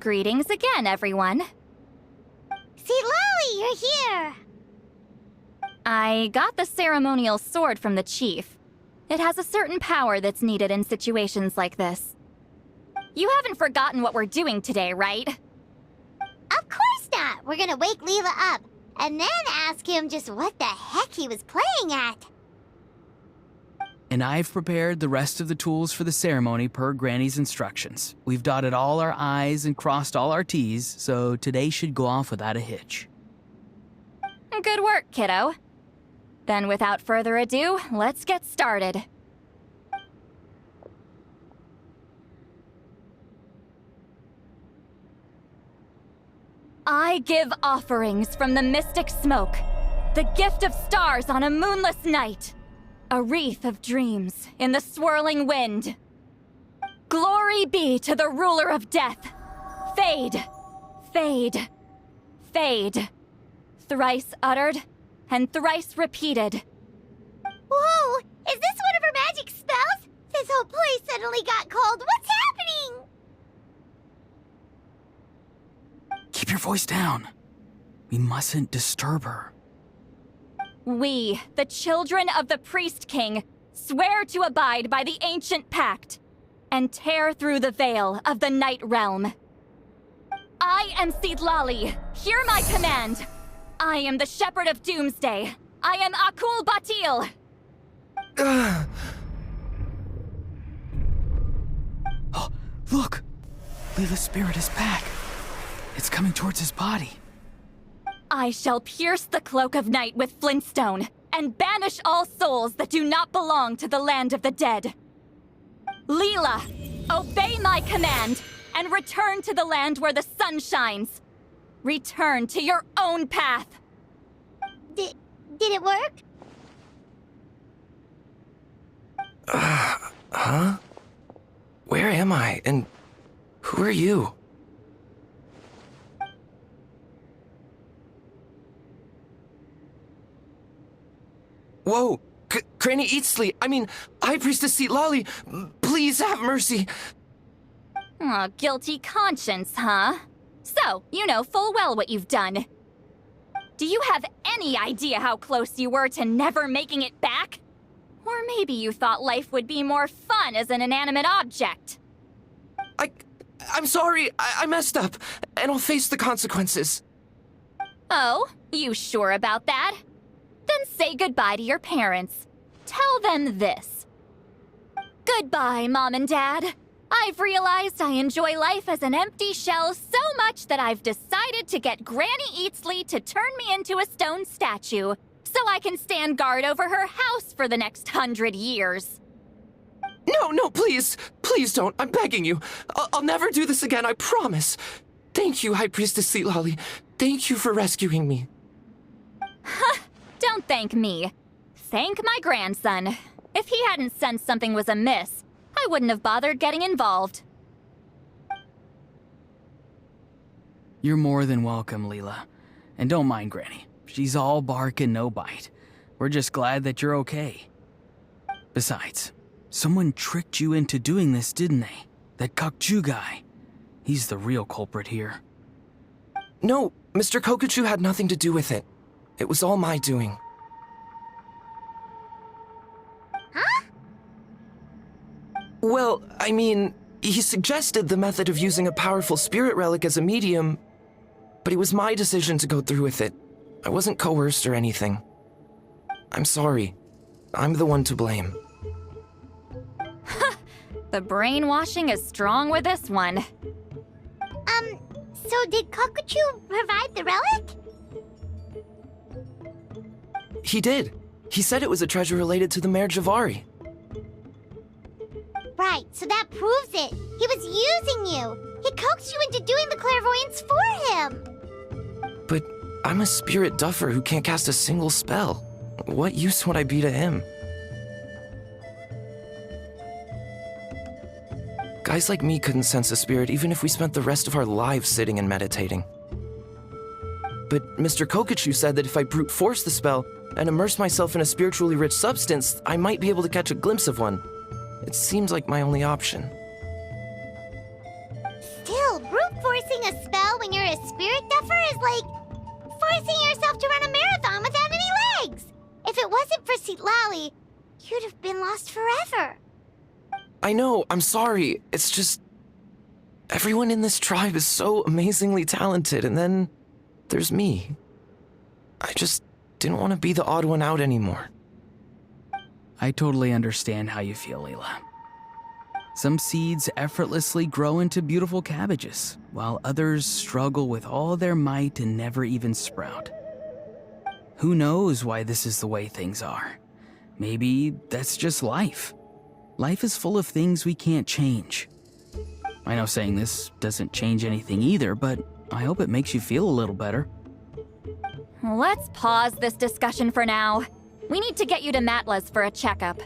Greetings again, everyone. Lolly, you're here! I got the ceremonial sword from the chief. It has a certain power that's needed in situations like this. You haven't forgotten what we're doing today, right? Of course not! We're gonna wake Leela up, and then ask him just what the heck he was playing at. And I've prepared the rest of the tools for the ceremony per Granny's instructions. We've dotted all our I's and crossed all our T's, so today should go off without a hitch. Good work, kiddo. Then without further ado, let's get started. I give offerings from the mystic smoke, the gift of stars on a moonless night, a wreath of dreams in the swirling wind. Glory be to the ruler of death. Fade, fade, fade. Thrice uttered and thrice repeated. Whoa! Is this one of her magic spells? This whole place suddenly got cold. What's happening? Keep your voice down. We mustn't disturb her. We, the children of the Priest King, swear to abide by the ancient pact and tear through the veil of the Night Realm. I am Lolly. Hear my command. I am the Shepherd of Doomsday. I am Akul Batil. Oh, look! Leela's spirit is back. It's coming towards his body. I shall pierce the cloak of night with flintstone and banish all souls that do not belong to the land of the dead. Leela, obey my command and return to the land where the sun shines. Return to your own path. Did it work? Huh? Where am I? And who are you? Whoa! Granny Eatsley! I mean, High Priestess Lolly! Please have mercy! Oh, guilty conscience, huh? So, you know full well what you've done. Do you have any idea how close you were to never making it back? Or maybe you thought life would be more fun as an inanimate object. I'm sorry, I messed up, and I'll face the consequences. Oh, you sure about that? Then say goodbye to your parents. Tell them this. Goodbye, Mom and Dad. I've realized I enjoy life as an empty shell so much that I've decided to get Granny Eatsley to turn me into a stone statue so I can stand guard over her house for the next 100 years. No, please! Please don't, I'm begging you. I'll never do this again, I promise. Thank you, High Priestess Lolly. Thank you for rescuing me. Don't thank me. Thank my grandson. If he hadn't sensed something was amiss, I wouldn't have bothered getting involved. You're more than welcome, Leela. And don't mind Granny. She's all bark and no bite. We're just glad that you're okay. Besides, someone tricked you into doing this, didn't they? That Kokju guy. He's the real culprit here. No, Mr. Kokuchu had nothing to do with it. It was all my doing. Huh? Well, I mean, he suggested the method of using a powerful spirit relic as a medium, but it was my decision to go through with it. I wasn't coerced or anything. I'm sorry. I'm the one to blame. The brainwashing is strong with this one. So did Kokuchu provide the relic? He did. He said it was a treasure related to the Mare Javari. Right, so that proves it. He was using you. He coaxed you into doing the clairvoyance for him. But I'm a spirit duffer who can't cast a single spell. What use would I be to him? Guys like me couldn't sense a spirit even if we spent the rest of our lives sitting and meditating. But Mr. Kokuchu said that if I brute force the spell and immerse myself in a spiritually rich substance, I might be able to catch a glimpse of one. It seems like my only option. Still, brute forcing casting a spell when you're a spirit duffer is like forcing yourself to run a marathon without any legs. If it wasn't for Citlali, you'd have been lost forever. I know, I'm sorry. It's just... everyone in this tribe is so amazingly talented, and then there's me. I just didn't want to be the odd one out anymore. I totally understand how you feel, Leela. Some seeds effortlessly grow into beautiful cabbages, while others struggle with all their might and never even sprout. Who knows why this is the way things are? Maybe that's just life. Life is full of things we can't change. I know saying this doesn't change anything either, but I hope it makes you feel a little better. Let's pause this discussion for now. We need to get you to Matla's for a checkup.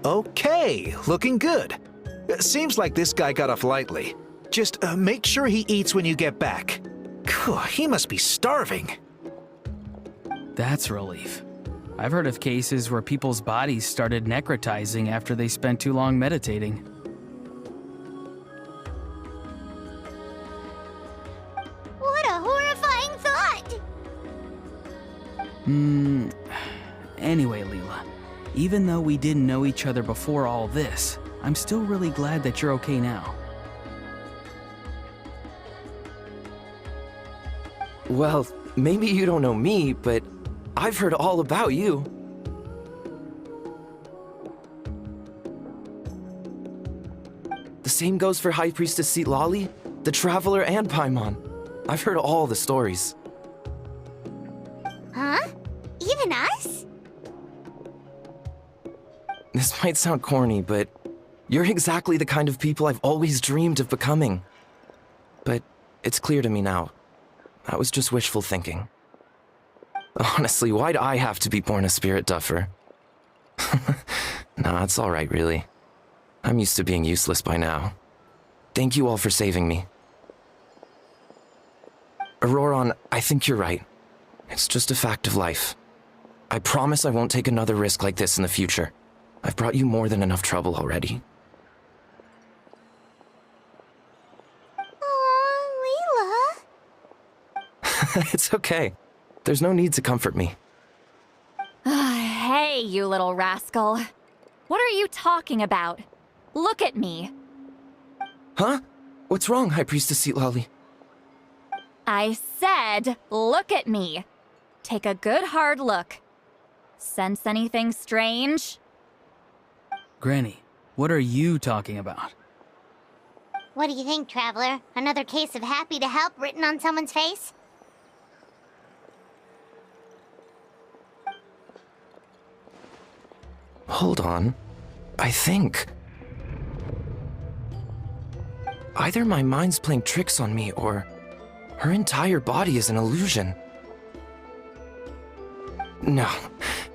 Okay, looking good. Seems like this guy got off lightly. Just make sure he eats when you get back. Phew, he must be starving. That's a relief. I've heard of cases where people's bodies started necrotizing after they spent too long meditating. What a horrifying thought! Anyway, Leela, even though we didn't know each other before all this, I'm still really glad that you're okay now. Well, maybe you don't know me, but I've heard all about you. The same goes for High Priestess Citlali, the Traveler, and Paimon. I've heard all the stories. Huh? Even us? This might sound corny, but you're exactly the kind of people I've always dreamed of becoming. But it's clear to me now. That was just wishful thinking. Honestly, why'd I have to be born a spirit duffer? Nah, it's alright, really. I'm used to being useless by now. Thank you all for saving me. Auroron, I think you're right. It's just a fact of life. I promise I won't take another risk like this in the future. I've brought you more than enough trouble already. Aw, Leela. It's okay. There's no need to comfort me. Hey, you little rascal. What are you talking about? Look at me. Huh? What's wrong, High Priestess Citlali? I said, look at me. Take a good hard look. Sense anything strange? Granny, what are you talking about? What do you think, Traveler? Another case of happy to help written on someone's face? Hold on. I think... either my mind's playing tricks on me, or her entire body is an illusion. No,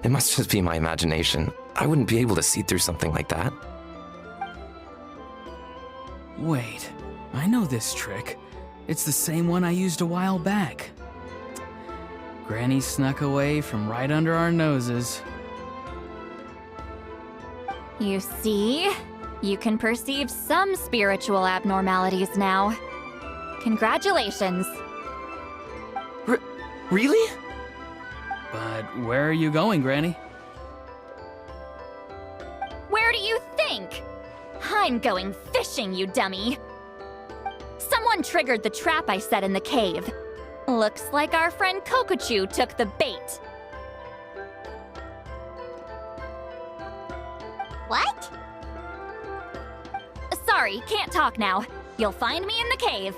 it must just be my imagination. I wouldn't be able to see through something like that. Wait, I know this trick. It's the same one I used a while back. Granny snuck away from right under our noses. You see? You can perceive some spiritual abnormalities now. Congratulations. Really? But where are you going, Granny? Where do you think? I'm going fishing, you dummy. Someone triggered the trap I set in the cave. Looks like our friend Kokochu took the bait. What? Sorry, can't talk now. You'll find me in the cave.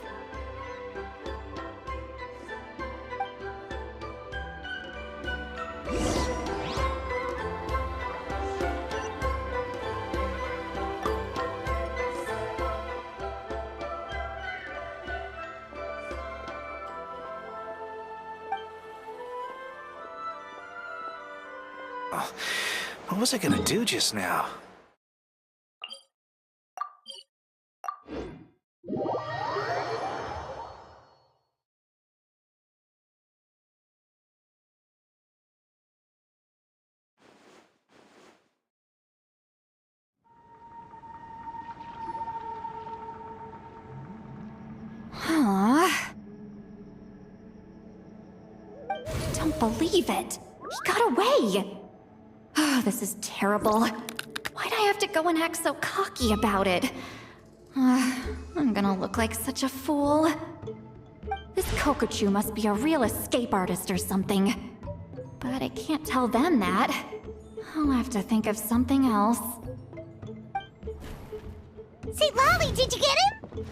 What was I gonna do just now? Huh? Don't believe it. He got away. Oh, this is terrible. Why'd I have to go and act so cocky about it? I'm gonna look like such a fool. This Kokochu must be a real escape artist or something. But I can't tell them that. I'll have to think of something else. St. Lolly, did you get him?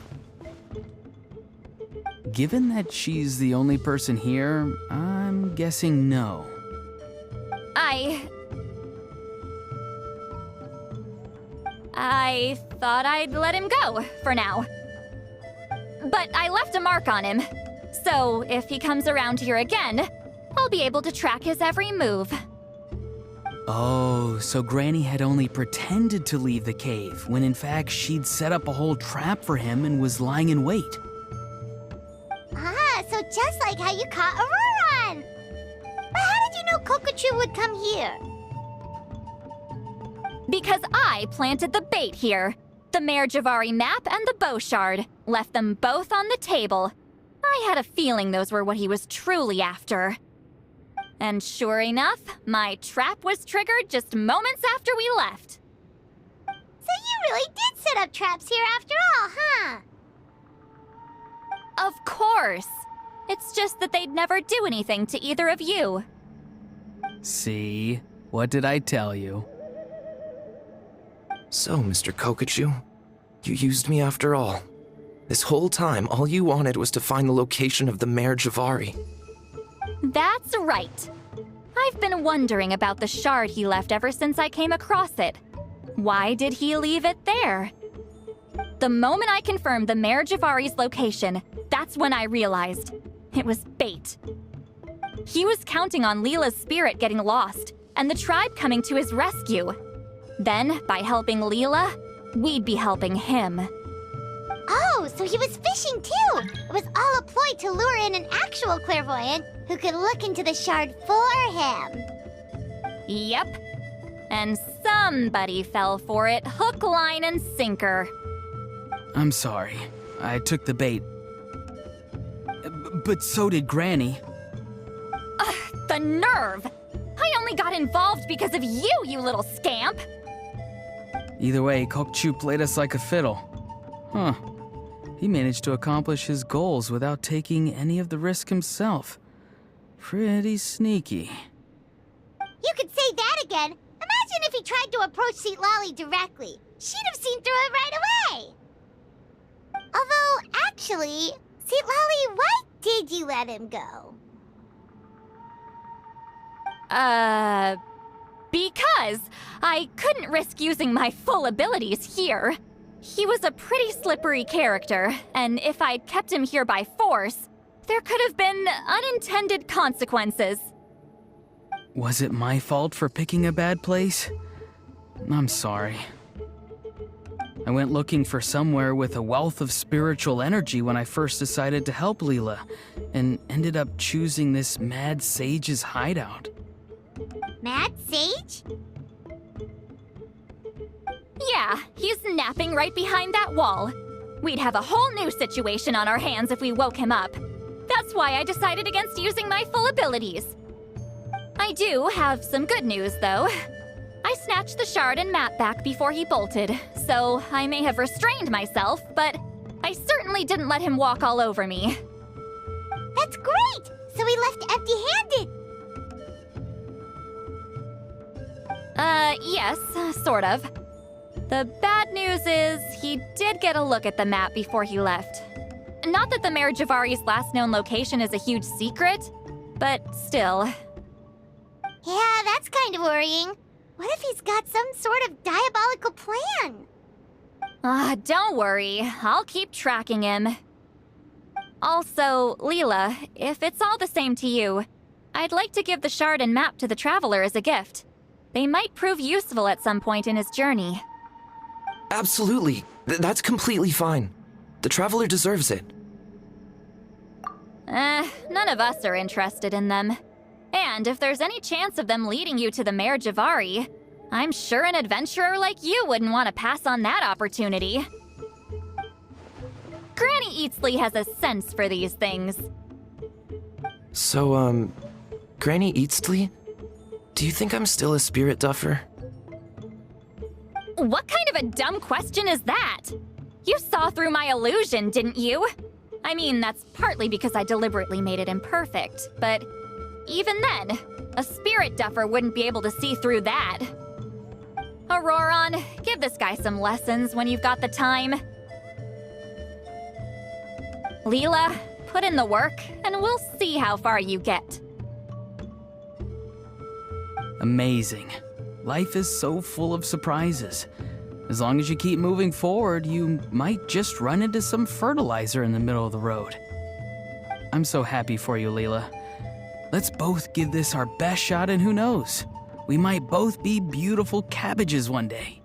Given that she's the only person here, I'm guessing no. I thought I'd let him go, for now. But I left a mark on him, so if he comes around here again, I'll be able to track his every move. Oh, so Granny had only pretended to leave the cave, when in fact she'd set up a whole trap for him and was lying in wait. Ah, so just like how you caught Auroron! But how did you know Kokochu would come here? Because I planted the bait here. The Mare Javari map and the bow shard. Left them both on the table. I had a feeling those were what he was truly after. And sure enough, my trap was triggered just moments after we left. So you really did set up traps here after all, huh? Of course. It's just that they'd never do anything to either of you. See? What did I tell you? So, Mr. Kokochu, you used me after all. This whole time, all you wanted was to find the location of the Mare Javari. That's right. I've been wondering about the shard he left ever since I came across it. Why did he leave it there? The moment I confirmed the Mare Javari's location, that's when I realized it was bait. He was counting on Leela's spirit getting lost and the tribe coming to his rescue. Then, by helping Leela, we'd be helping him. Oh, so he was fishing too! It was all a ploy to lure in an actual clairvoyant who could look into the shard for him. Yep. And somebody fell for it, hook, line, and sinker. I'm sorry. I took the bait. But so did Granny. Ugh, the nerve! I only got involved because of you, you little scamp! Either way, Kokchu played us like a fiddle. Huh. He managed to accomplish his goals without taking any of the risk himself. Pretty sneaky. You could say that again. Imagine if he tried to approach St. Lolly directly. She'd have seen through it right away. Although, actually, St. Lolly, why did you let him go? Because I couldn't risk using my full abilities here. He was a pretty slippery character, and if I'd kept him here by force, there could have been unintended consequences. Was it my fault for picking a bad place? I'm sorry. I went looking for somewhere with a wealth of spiritual energy when I first decided to help Leela, and ended up choosing this mad sage's hideout. Mad Sage? Yeah, he's napping right behind that wall. We'd have a whole new situation on our hands if we woke him up. That's why I decided against using my full abilities. I do have some good news, though. I snatched the shard and map back before he bolted, so I may have restrained myself, but I certainly didn't let him walk all over me. That's great! So we left empty-handed! Yes, sort of. The bad news is he did get a look at the map before he left. Not that the Mayor Javari's last known location is a huge secret, but still. Yeah, that's kind of worrying. What if he's got some sort of diabolical plan? Don't worry. I'll keep tracking him. Also, Leela, if it's all the same to you, I'd like to give the shard and map to the Traveler as a gift. They might prove useful at some point in his journey. Absolutely. That's completely fine. The Traveler deserves it. None of us are interested in them. And if there's any chance of them leading you to the Mayor Javari, I'm sure an adventurer like you wouldn't want to pass on that opportunity. Granny Eatsley has a sense for these things. So, Granny Eatsley? Do you think I'm still a spirit duffer? What kind of a dumb question is that? You saw through my illusion, didn't you? I mean, that's partly because I deliberately made it imperfect, but even then, a spirit duffer wouldn't be able to see through that. Auroron, give this guy some lessons when you've got the time. Leela, put in the work, and we'll see how far you get. Amazing. Life is so full of surprises. As long as you keep moving forward, you might just run into some fertilizer in the middle of the road. I'm so happy for you, Leela. Let's both give this our best shot, and who knows? We might both be beautiful cabbages one day.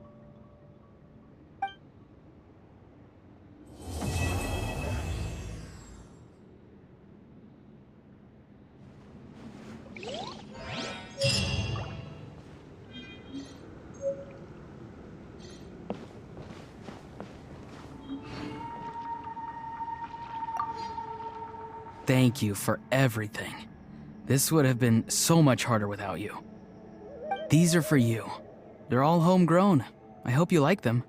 Thank you for everything. This would have been so much harder without you. These are for you. They're all homegrown. I hope you like them.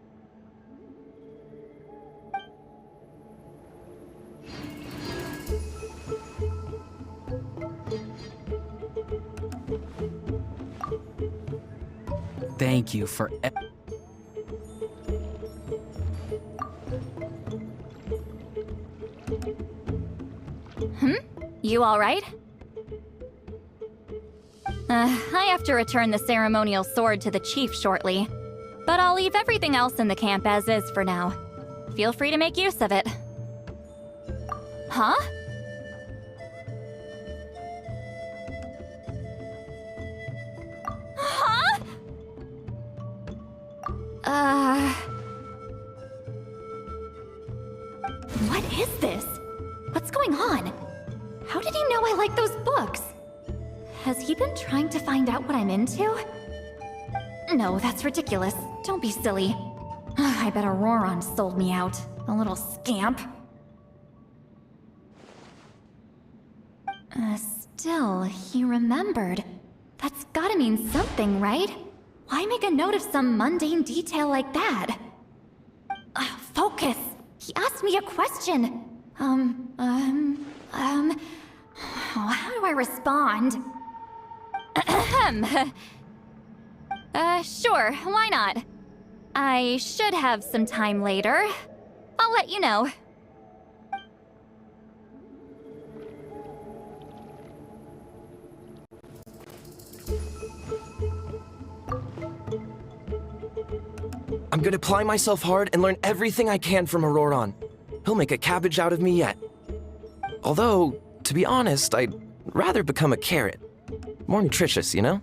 Thank you for You all right? I have to return the ceremonial sword to the chief shortly, but I'll leave everything else in the camp as is for now. Feel free to make use of it. Huh? Huh? What is this? What's going on? How did he know I like those books? Has he been trying to find out what I'm into? No, that's ridiculous. Don't be silly. I bet Auroron sold me out. A little scamp. Still, he remembered. That's gotta mean something, right? Why make a note of some mundane detail like that? Focus! He asked me a question. How do I respond? Sure, why not? I should have some time later. I'll let you know. I'm gonna apply myself hard and learn everything I can from Auroron. He'll make a cabbage out of me yet. Although, to be honest, I'd rather become a carrot. More nutritious, you know?